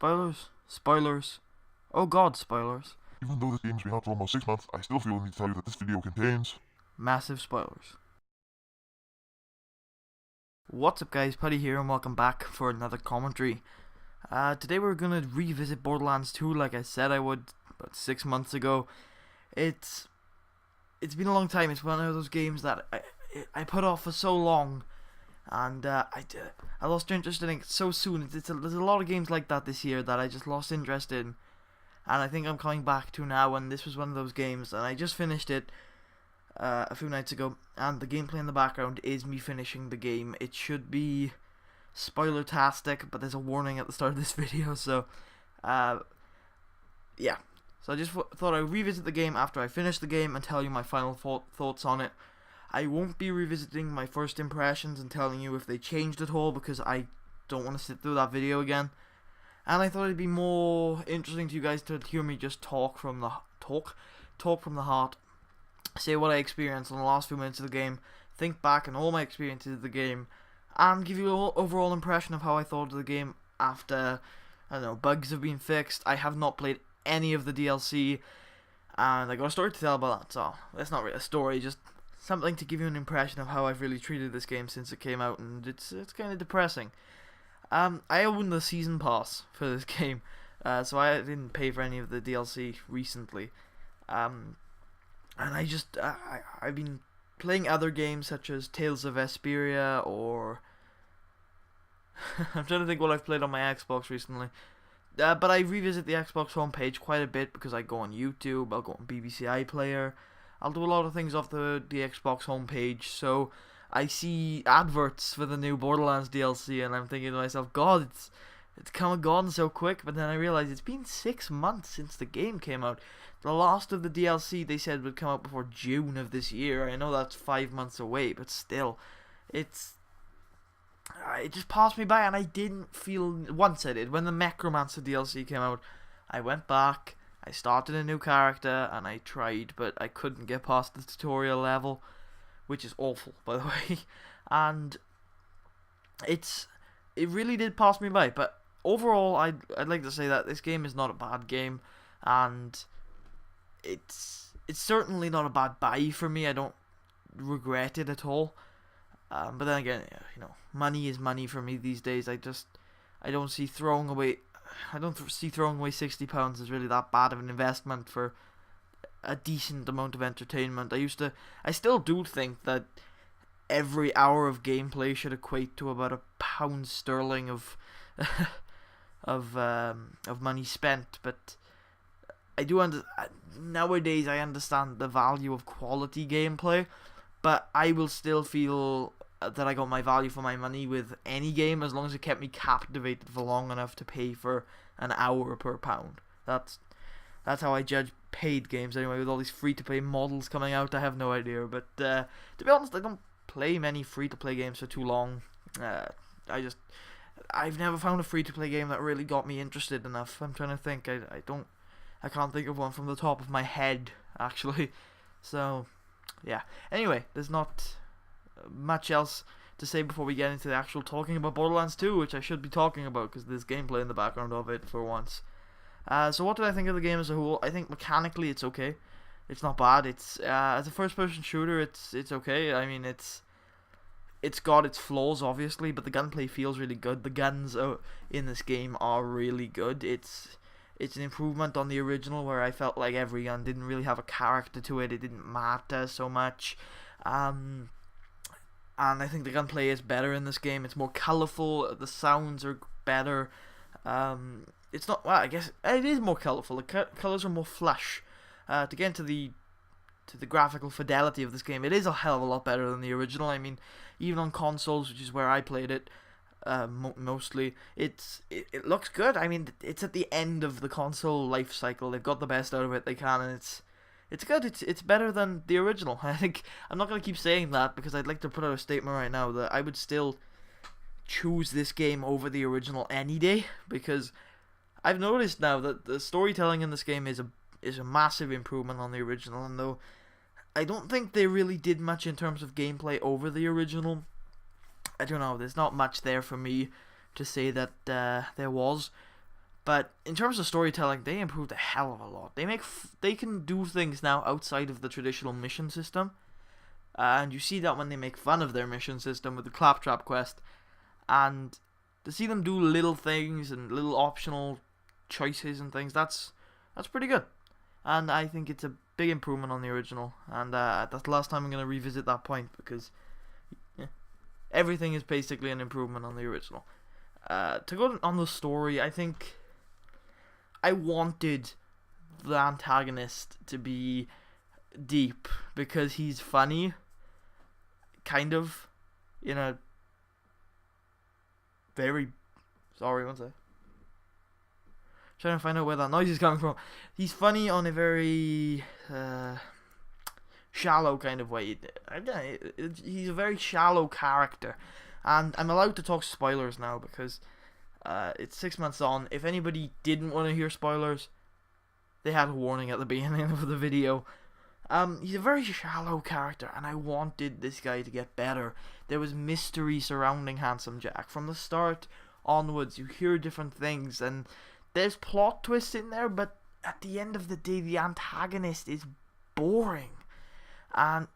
Spoilers? Spoilers? Oh god, spoilers. Even though this game's been out for almost 6 months, I still feel the need to tell you that this video contains Massive spoilers. What's up guys, Putty here and welcome back for another commentary. Today we're gonna revisit Borderlands 2 like I said I would about 6 months ago. It's been a long time. It's one of those games that I put off for so long, and I lost interest in it so soon. There's a lot of games like that this year that I just lost interest in, and I think I'm coming back to now, and this was one of those games, and I just finished it a few nights ago, and the gameplay in the background is me finishing the game. It should be spoiler-tastic, but there's a warning at the start of this video, so yeah. So I just thought I'd revisit the game after I finish the game and tell you my final thoughts on it. I won't be revisiting my first impressions and telling you if they changed at all, because I don't want to sit through that video again. And I thought it'd be more interesting to you guys to hear me just talk from the heart, say what I experienced in the last few minutes of the game, think back on all my experiences of the game, and give you an overall impression of how I thought of the game after, I don't know, bugs have been fixed. I have not played any of the DLC, and I got a story to tell about that, so that's not really a story, just something to give you an impression of how I've really treated this game since it came out, and it's kind of depressing. I own the season pass for this game, so I didn't pay for any of the DLC recently, and I've been playing other games such as Tales of Vesperia, or I'm trying to think what I've played on my Xbox recently. But I revisit the Xbox homepage quite a bit because I go on YouTube, I'll go on BBC iPlayer, I'll do a lot of things off the Xbox homepage, so I see adverts for the new Borderlands DLC and I'm thinking to myself, God, it's come and gone so quick, but then I realize it's been 6 months since the game came out. The last of the DLC they said would come out before June of this year. I know that's 5 months away, but still, it just passed me by, and I didn't feel, once I did, when the Necromancer DLC came out, I went back, I started a new character, and I tried, but I couldn't get past the tutorial level, which is awful, by the way, and it really did pass me by. But overall, I'd like to say that this game is not a bad game, and it's certainly not a bad buy for me. I don't regret it at all. But then again, you know, money is money for me these days. I don't see throwing away £60 as really that bad of an investment for a decent amount of entertainment. I still do think that every hour of gameplay should equate to about £1 of of money spent. But nowadays I understand the value of quality gameplay, but I will still feel that I got my value for my money with any game as long as it kept me captivated for long enough to pay for an hour per pound. That's how I judge paid games anyway. With all these free-to-play models coming out, I have no idea. But to be honest, I don't play many free-to-play games for too long. I've never found a free-to-play game that really got me interested enough. I'm trying to think. I can't think of one from the top of my head, actually. So yeah. Anyway, there's not much else to say before we get into the actual talking about Borderlands 2, which I should be talking about because there's gameplay in the background of it for once. So what did I think of the game as a whole? I think mechanically it's okay. It's not bad. It's as a first-person shooter, it's okay. I mean, it's got its flaws obviously, but the gunplay feels really good. The guns in this game are really good. It's an improvement on the original, where I felt like every gun didn't really have a character to it. It didn't matter so much. And I think the gunplay is better in this game. It's more colourful. The sounds are better. It's not. Well, I guess it is more colourful. The colours are more flush. To get into the graphical fidelity of this game, it is a hell of a lot better than the original. I mean, even on consoles, which is where I played it mostly, it looks good. I mean, it's at the end of the console life cycle. They've got the best out of it they can, and it's good. It's better than the original. I think I'm not gonna keep saying that because I'd like to put out a statement right now that I would still choose this game over the original any day, because I've noticed now that the storytelling in this game is a massive improvement on the original, and though I don't think they really did much in terms of gameplay over the original, I don't know, there's not much there for me to say that there was. But in terms of storytelling, they improved a hell of a lot. They can do things now outside of the traditional mission system, and you see that when they make fun of their mission system with the Claptrap quest, and to see them do little things and little optional choices and things, that's pretty good. And I think it's a big improvement on the original, and that's the last time I'm going to revisit that point, because everything is basically an improvement on the original. To go on the story, I think I wanted the antagonist to be deep, because he's funny, kind of, in a very... Sorry, one sec. Trying to find out where that noise is coming from. He's funny on a very shallow kind of way. He's a very shallow character, and I'm allowed to talk spoilers now because it's 6 months on. If anybody didn't want to hear spoilers, they had a warning at the beginning of the video. He's a very shallow character, and I wanted this guy to get better. There was mystery surrounding Handsome Jack from the start onwards. You hear different things, and there's plot twists in there, but at the end of the day, the antagonist is boring, and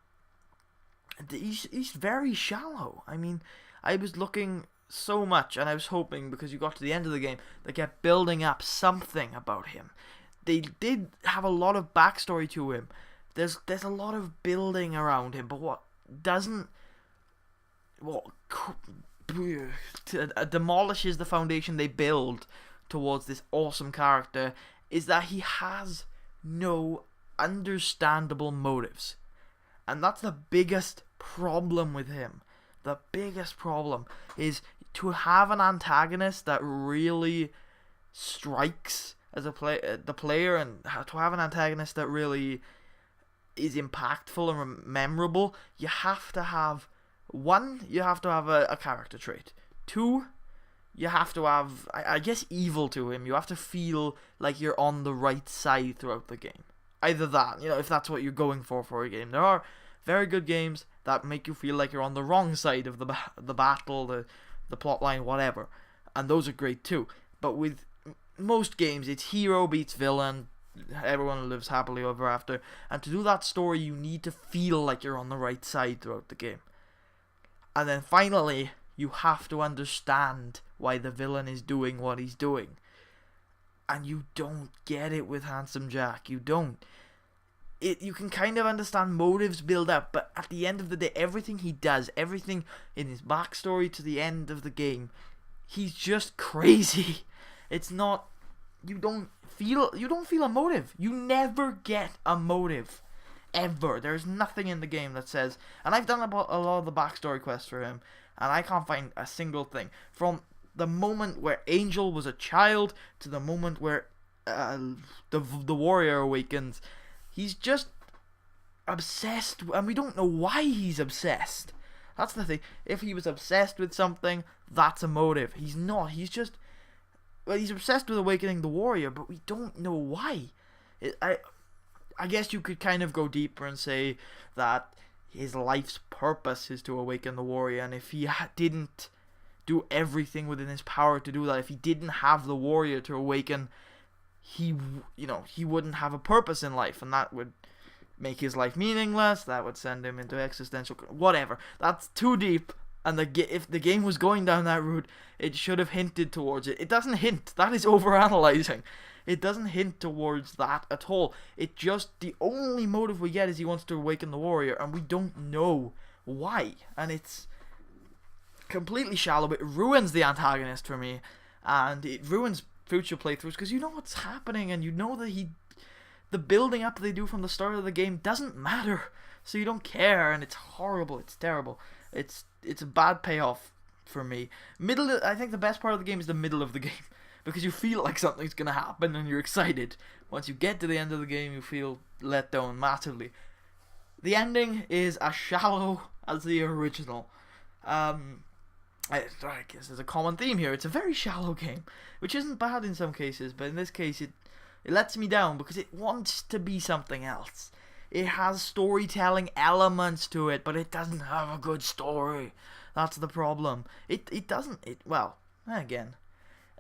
he's very shallow. I mean, I was looking so much, and I was hoping, because you got to the end of the game, they kept building up something about him. They did have a lot of backstory to him. There's a lot of building around him, but what demolishes the foundation they build towards this awesome character is that he has no understandable motives. And that's the biggest problem with him. The biggest problem is to have an antagonist that really strikes as the player, and to have an antagonist that really is impactful and memorable. You have to have a character trait. 2, you have to have, I guess, evil to him. You have to feel like you're on the right side throughout the game. Either that, if that's what you're going for a game. There are very good games that make you feel like you're on the wrong side of the battle, the plot line, whatever. And those are great too. But with most games, it's hero beats villain. Everyone lives happily ever after. And to do that story, you need to feel like you're on the right side throughout the game. And then finally, you have to understand why the villain is doing what he's doing. And you don't get it with Handsome Jack. You don't. You can kind of understand motives build up, but at the end of the day, everything he does, everything in his backstory to the end of the game, he's just crazy. It's not... You don't feel a motive. You never get a motive. Ever. There's nothing in the game that says... And I've done a lot of the backstory quests for him, and I can't find a single thing. From the moment where Angel was a child to the moment where the warrior awakens, he's just obsessed, and we don't know why he's obsessed. That's the thing. If he was obsessed with something, that's a motive. He's not. He's just... Well, he's obsessed with awakening the warrior, but we don't know why. I guess you could kind of go deeper and say that his life's purpose is to awaken the warrior, and if he didn't do everything within his power to do that, if he didn't have the warrior to awaken, he wouldn't have a purpose in life, and that would make his life meaningless. That would send him into existential... Whatever. That's too deep. And if the game was going down that route, it should have hinted towards it. It doesn't hint. That is overanalyzing. It doesn't hint towards that at all. It just... The only motive we get is he wants to awaken the warrior, and we don't know why. And it's completely shallow. It ruins the antagonist for me. And it ruins future playthroughs, because you know what's happening, and you know that the building up they do from the start of the game doesn't matter. So you don't care, and it's horrible. It's terrible. It's a bad payoff for me. I think the best part of the game is the middle of the game, because you feel like something's gonna happen and you're excited. Once you get to the end of the game, you feel let down massively. The ending is as shallow as the original. I guess there's a common theme here. It's a very shallow game, which isn't bad in some cases, but in this case it lets me down because it wants to be something else. It has storytelling elements to it, but it doesn't have a good story. That's the problem. It doesn't... Well, again...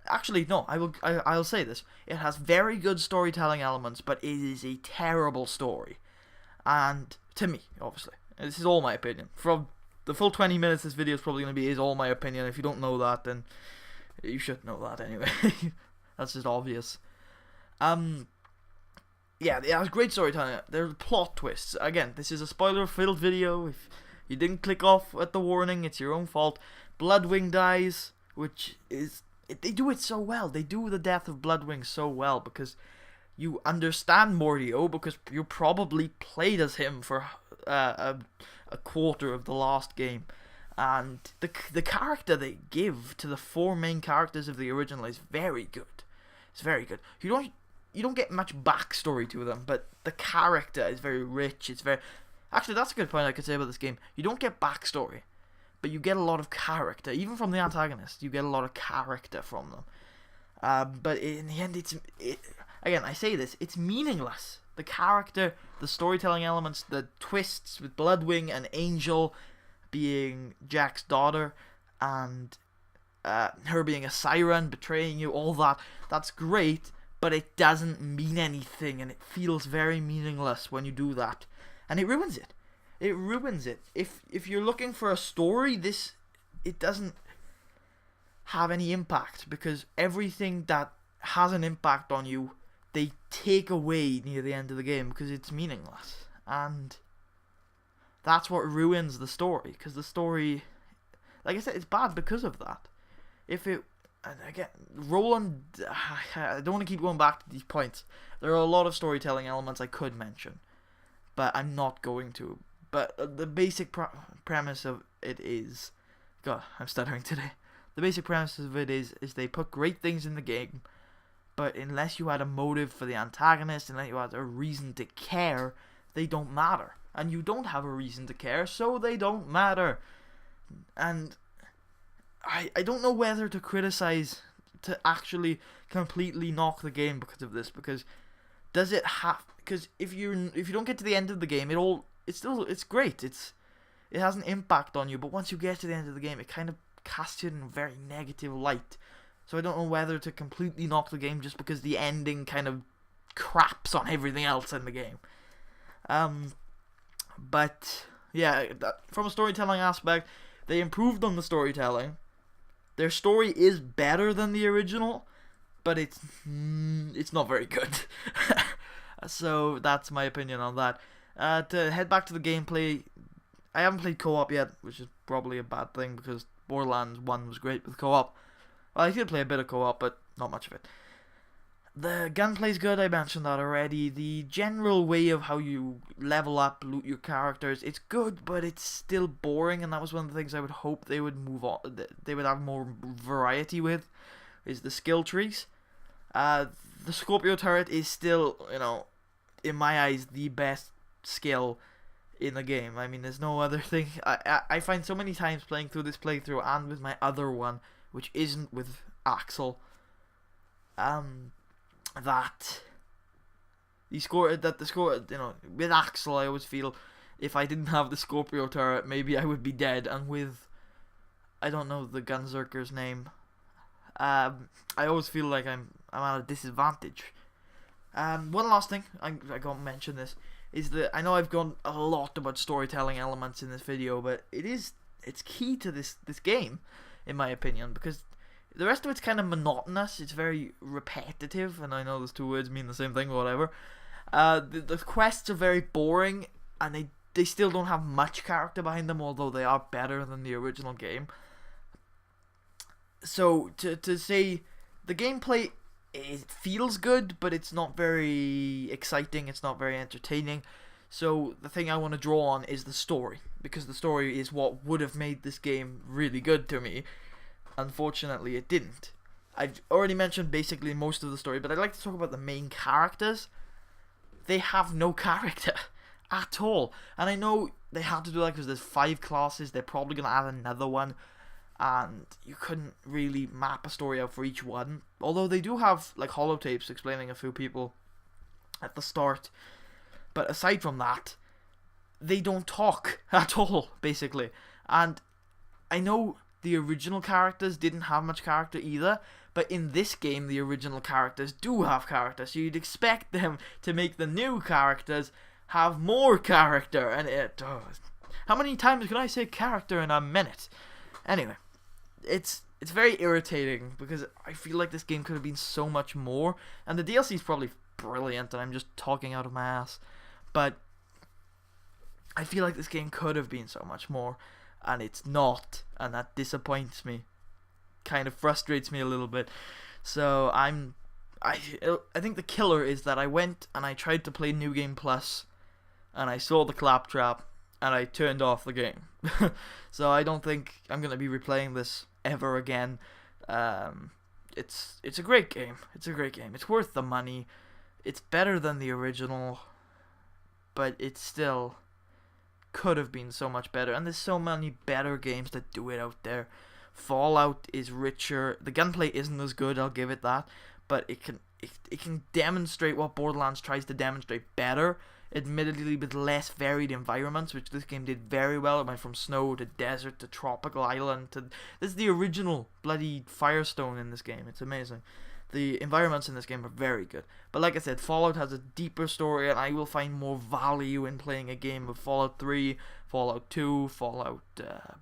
Actually, no, I'll say this. It has very good storytelling elements, but it is a terrible story. And to me, obviously, this is all my opinion. From the full 20 minutes this video is probably going to be is all my opinion. If you don't know that, then you should know that anyway. That's just obvious. Yeah, it has great storytelling. There's plot twists. Again, this is a spoiler-filled video. If you didn't click off at the warning, it's your own fault. Bloodwing dies, which is... They do it so well. They do the death of Bloodwing so well because you understand Mordio because you probably played as him for a quarter of the last game. And the character they give to the four main characters of the original is very good. It's very good. You don't get much backstory to them, but the character is very rich. It's very... Actually, that's a good point I could say about this game. You don't get backstory, but you get a lot of character. Even from the antagonists, you get a lot of character from them. But in the end, again, I say this, it's meaningless. The character, the storytelling elements, the twists with Bloodwing and Angel being Jack's daughter, and her being a siren, betraying you, all that, that's great, but it doesn't mean anything, and it feels very meaningless when you do that. And it ruins it. It ruins it. If you're looking for a story, it doesn't have any impact, because everything that has an impact on you, they take away near the end of the game because it's meaningless. And that's what ruins the story, because the story, like I said, it's bad because of that. And again, Roland, I don't want to keep going back to these points. There are a lot of storytelling elements I could mention, but I'm not going to. But the basic premise of it is... God, I'm stuttering today. The basic premise of it is they put great things in the game, but unless you had a motive for the antagonist, unless you had a reason to care, they don't matter. And you don't have a reason to care, so they don't matter. And I don't know whether to criticize, to actually completely knock the game because of this, because does it have... Because if you don't get to the end of the game, it's great. It has an impact on you, but once you get to the end of the game, it kind of casts you in a very negative light. So I don't know whether to completely knock the game just because the ending kind of craps on everything else in the game. But yeah, from a storytelling aspect, they improved on the storytelling. Their story is better than the original, but it's not very good. So that's my opinion on that. To head back to the gameplay, I haven't played co-op yet, which is probably a bad thing because Borderlands 1 was great with co-op. Well, I did play a bit of co-op, but not much of it. The gunplay's good, I mentioned that already. The general way of how you level up, loot your characters, it's good, but it's still boring, and that was one of the things I would hope they would move on, they would have more variety with, is the skill trees. The Scorpio turret is still, in my eyes, the best skill in the game. I mean, there's no other thing. I find so many times playing through this playthrough and with my other one, which isn't with Axel, that the score, with Axel, I always feel if I didn't have the Scorpio turret, maybe I would be dead. And with, I don't know the Gunzerker's name, I always feel like I'm at a disadvantage. One last thing, I got to mention this, is that I know I've gone a lot about storytelling elements in this video, but it's key to this game, in my opinion, because the rest of it's kind of monotonous. It's very repetitive, and I know those two words mean the same thing, but whatever. The quests are very boring, and they still don't have much character behind them, although they are better than the original game. So to say the gameplay, it feels good, but it's not very exciting, it's not very entertaining. So the thing I want to draw on is the story, because the story is what would have made this game really good to me. Unfortunately, it didn't. I've already mentioned basically most of the story, but I'd like to talk about the main characters. They have no character at all. And I know they had to do that because there's 5 classes, they're probably going to add another one, and you couldn't really map a story out for each one. Although they do have like holotapes explaining a few people at the start. But aside from that, they don't talk at all, basically. And I know the original characters didn't have much character either, But in this game, the original characters do have characters, so you'd expect them to make the new characters have more character, and it... how many times can I say character in a minute? Anyway, it's very irritating, because I feel like this game could have been so much more, and the DLC is probably brilliant, and I'm just talking out of my ass, but I feel like this game could have been so much more, and it's not, and that disappoints me. Kind of frustrates me a little bit. So I think the killer is that I went and I tried to play New Game Plus, and I saw the claptrap, and I turned off the game. So I don't think I'm gonna be replaying this ever again. It's a great game. It's a great game. It's worth the money. It's better than the original, but it still could have been so much better. And there's so many better games that do it out there. Fallout is richer. The gunplay isn't as good, I'll give it that, but it can demonstrate what Borderlands tries to demonstrate better, admittedly with less varied environments, which this game did very well. It went from snow to desert to tropical island to... This is the original bloody Firestone in this game. It's amazing. The environments in this game are very good. But like I said, Fallout has a deeper story, and I will find more value in playing a game of Fallout 3, Fallout 2, Fallout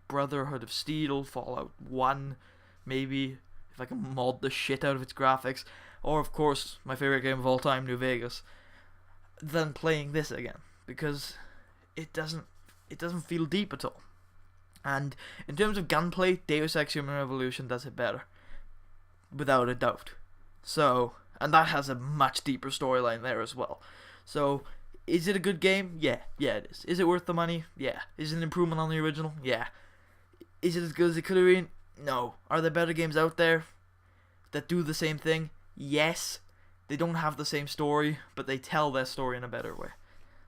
Brotherhood of Steel, Fallout 1, maybe, if I can mod the shit out of its graphics, or of course, my favorite game of all time, New Vegas, than playing this again, because it doesn't feel deep at all. And in terms of gunplay, Deus Ex Human Revolution does it better, without a doubt. So, and that has a much deeper storyline there as well. So, is it a good game? Yeah, it is. Is it worth the money? Yeah. Is it an improvement on the original? Yeah. Is it as good as it could have been? No. Are there better games out there that do the same thing? Yes. They don't have the same story, but they tell their story in a better way.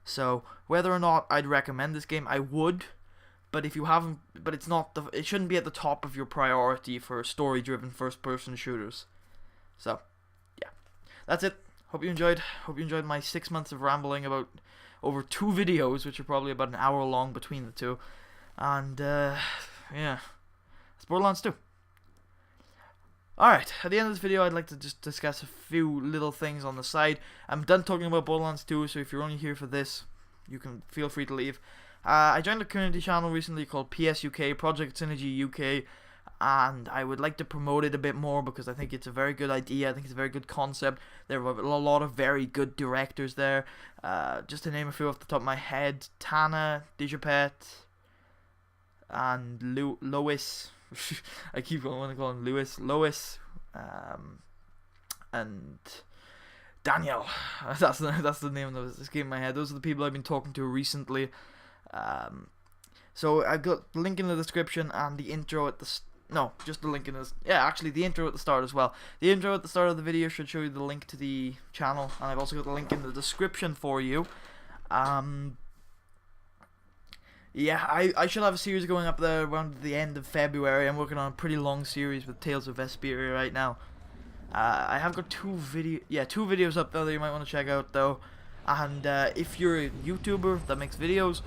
So, whether or not I'd recommend this game, I would. But if you haven't, but it's not it shouldn't be at the top of your priority for story-driven first-person shooters. So, yeah, that's it. Hope you enjoyed. Hope you enjoyed my 6 months of rambling about over 2 videos, which are probably about an hour long between the two. And yeah, it's Borderlands 2. Alright, at the end of this video, I'd like to just discuss a few little things on the side. I'm done talking about Borderlands 2, so if you're only here for this, you can feel free to leave. I joined a community channel recently called PSUK, Project Synergy UK, and I would like to promote it a bit more because I think it's a very good idea. I think it's a very good concept. There are a lot of very good directors there. Just to name a few off the top of my head: Tana, Dijapet, and Lois. I keep wanting to call him Lois, and Daniel. That's the name that was escaping my head. Those are the people I've been talking to recently. So I've got the link in the description and the intro at the just the link in this. Yeah, actually the intro at the start as well. The intro at the start of the video should show you the link to the channel, and I've also got the link in the description for you. Yeah, I should have a series going up there around the end of February. I'm working on a pretty long series with Tales of Vesperia right now. I have got two videos up there that you might want to check out though. And if you're a YouTuber that makes videos,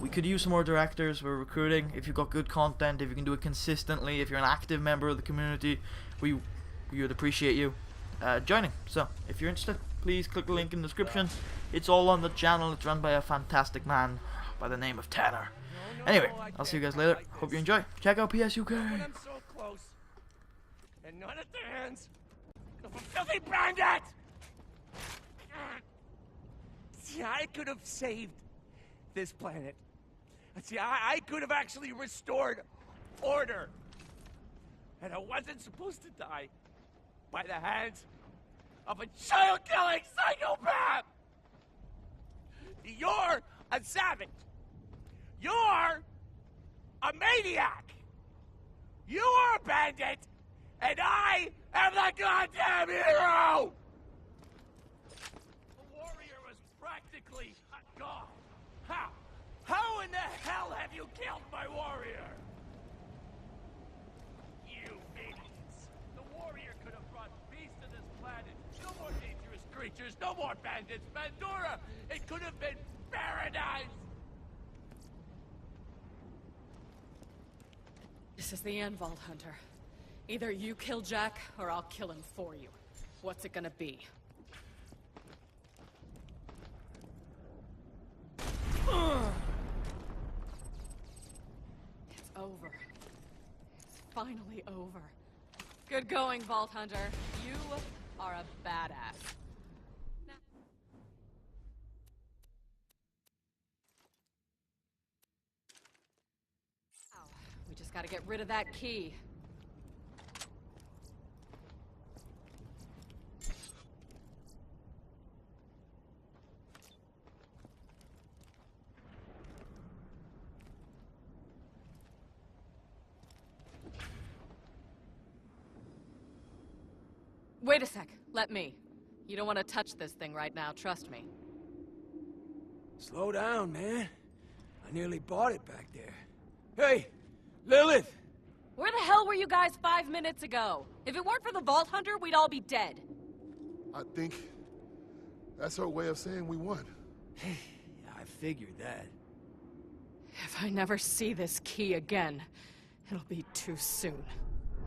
we could use some more directors. We're recruiting. If you've got good content, if you can do it consistently, if you're an active member of the community, we would appreciate you joining. So if you're interested, please click the link in the description. It's all on the channel. It's run by a fantastic man by the name of Tanner. Anyway, I'll see you guys later. Hope you enjoy. Check out PSUK. I'm so close, and not at the hands of a filthy bandit. See, I could have saved this planet. See, I could have actually restored order. And I wasn't supposed to die by the hands of a child-killing psychopath! You're a savage. You're a maniac. You are a bandit, and I am the goddamn hero! The warrior was practically a god. How? How in the hell have you killed my warrior? You idiots! The warrior could have brought peace to this planet. No more dangerous creatures, no more bandits. Pandora! It could have been paradise! This is the end, Vault Hunter. Either you kill Jack, or I'll kill him for you. What's it gonna be? It's over. It's finally over. Good going, Vault Hunter. You are a badass. Now, we just gotta get rid of that key. Wait a sec. Let me. You don't want to touch this thing right now, trust me. Slow down, man. I nearly bought it back there. Hey, Lilith! Where the hell were you guys 5 minutes ago? If it weren't for the Vault Hunter, we'd all be dead. I think that's her way of saying we won. I figured that. If I never see this key again, it'll be too soon.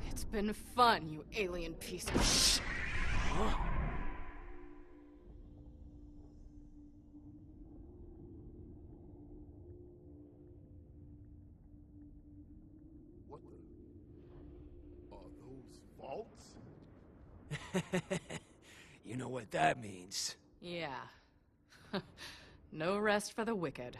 It's been fun, you alien piece of shit. Huh? What the? Are those vaults? You know what that means. Yeah. No rest for the wicked.